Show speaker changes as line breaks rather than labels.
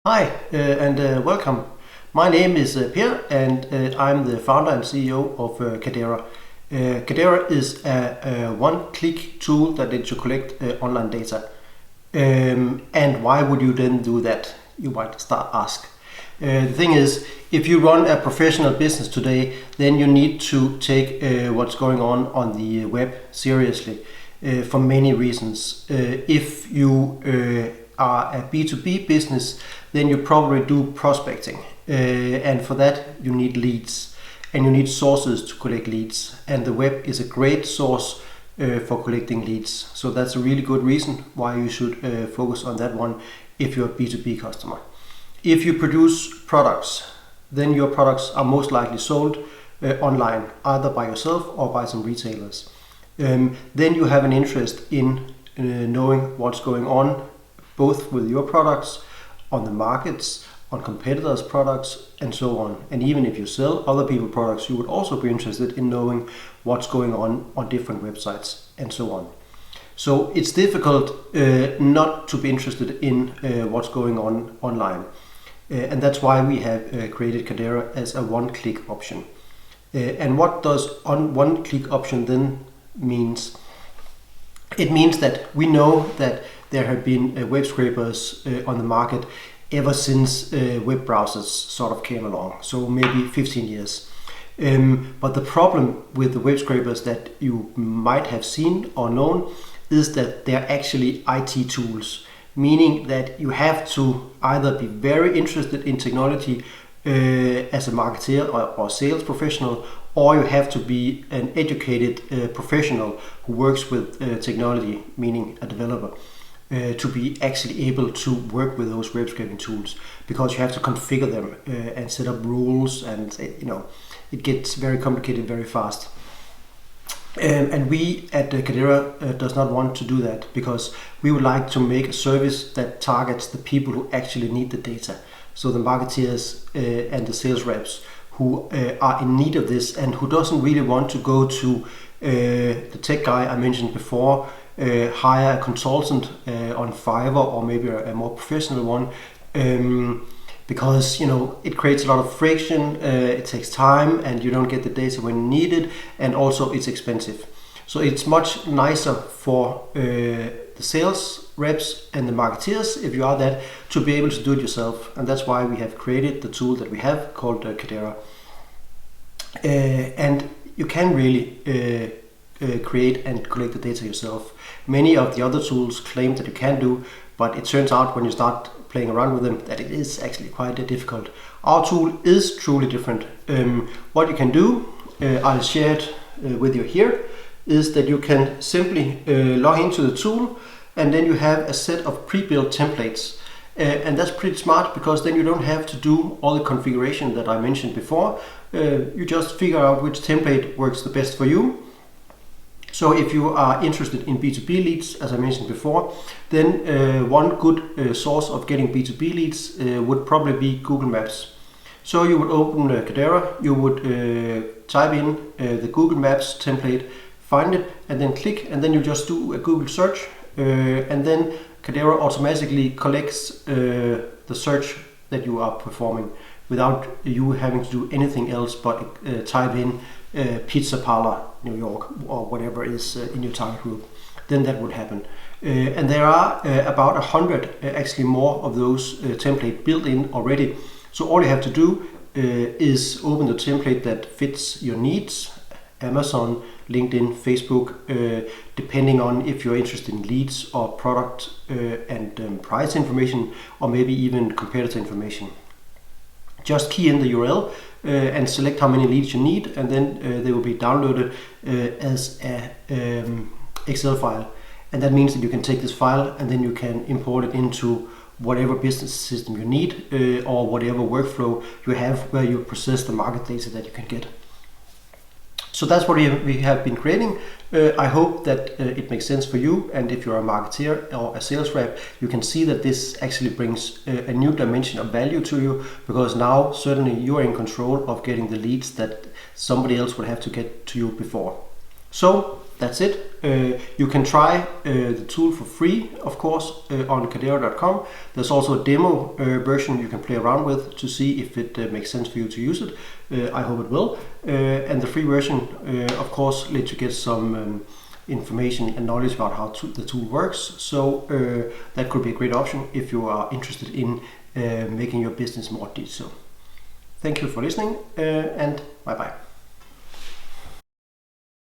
Hi and welcome. My name is Per and I'm the founder and CEO of Kaddara. Kaddara is a one-click tool that lets you collect online data. And why would you then do that? You might start ask. The thing is, if you run a professional business today, then you need to take what's going on the web seriously for many reasons. If you are a B2B business, then you probably do prospecting, and for that you need leads and you need sources to collect leads, and the web is a great source for collecting leads. So that's a really good reason why you should focus on that one if you're a B2B customer. If you produce products, then your products are most likely sold online, either by yourself or by some retailers. Then you have an interest in knowing what's going on both with your products, on the markets, on competitors' products, and so on. And even if you sell other people's products, you would also be interested in knowing what's going on different websites, and so on. So it's difficult not to be interested in what's going on online. And that's why we have created Kaddara as a one-click option. And what does one-click option then means? It means that we know that there have been web scrapers on the market ever since web browsers sort of came along, so maybe 15 years. But the problem with the web scrapers that you might have seen or known is that they're actually IT tools, meaning that you have to either be very interested in technology as a marketer or sales professional, or you have to be an educated professional who works with technology, meaning a developer, to be actually able to work with those web scraping tools, because you have to configure them and set up rules, and it gets very complicated very fast. And we at Kaddara does not want to do that, because we would like to make a service that targets the people who actually need the data. So the marketeers and the sales reps who are in need of this, and who doesn't really want to go to the tech guy I mentioned before, hire a consultant on Fiverr, or maybe a more professional one, because it creates a lot of friction, it takes time, and you don't get the data when you need it, and also it's expensive. So it's much nicer for the sales reps and the marketeers, if you are that, to be able to do it yourself. And that's why we have created the tool that we have called Kaddara. And you can really create and collect the data yourself. Many of the other tools claim that you can do, but it turns out when you start playing around with them that it is actually quite difficult. Our tool is truly different. What you can do, I'll share it with you here, is that you can simply log into the tool, and then you have a set of pre-built templates. And that's pretty smart, because then you don't have to do all the configuration that I mentioned before. You just figure out which template works the best for you. So if you are interested in B2B leads, as I mentioned before, then one good source of getting B2B leads would probably be Google Maps. So you would open Kaddara, you would type in the Google Maps template, find it, and then click, and then you just do a Google search, and then Kaddara automatically collects the search that you are performing without you having to do anything else but type in pizza parlor New York or whatever is in your target group. Then that would happen. And there are about 100, actually more, of those templates built in already. So all you have to do is open the template that fits your needs. Amazon, LinkedIn, Facebook, depending on if you're interested in leads or product and price information, or maybe even competitor information. Just key in the URL and select how many leads you need, and then they will be downloaded as an Excel file. And that means that you can take this file and then you can import it into whatever business system you need, or whatever workflow you have where you process the market data that you can get. So that's what we have been creating. I hope that it makes sense for you, and if you're a marketer or a sales rep, you can see that this actually brings a new dimension of value to you, because now certainly you are in control of getting the leads that somebody else would have to get to you before. So that's it. You can try the tool for free, of course, on Kaddara.com. There's also a demo version you can play around with to see if it makes sense for you to use it. I hope it will. And the free version, of course, lets you get some information and knowledge about how the tool works. So that could be a great option if you are interested in making your business more digital. Thank you for listening, and bye bye.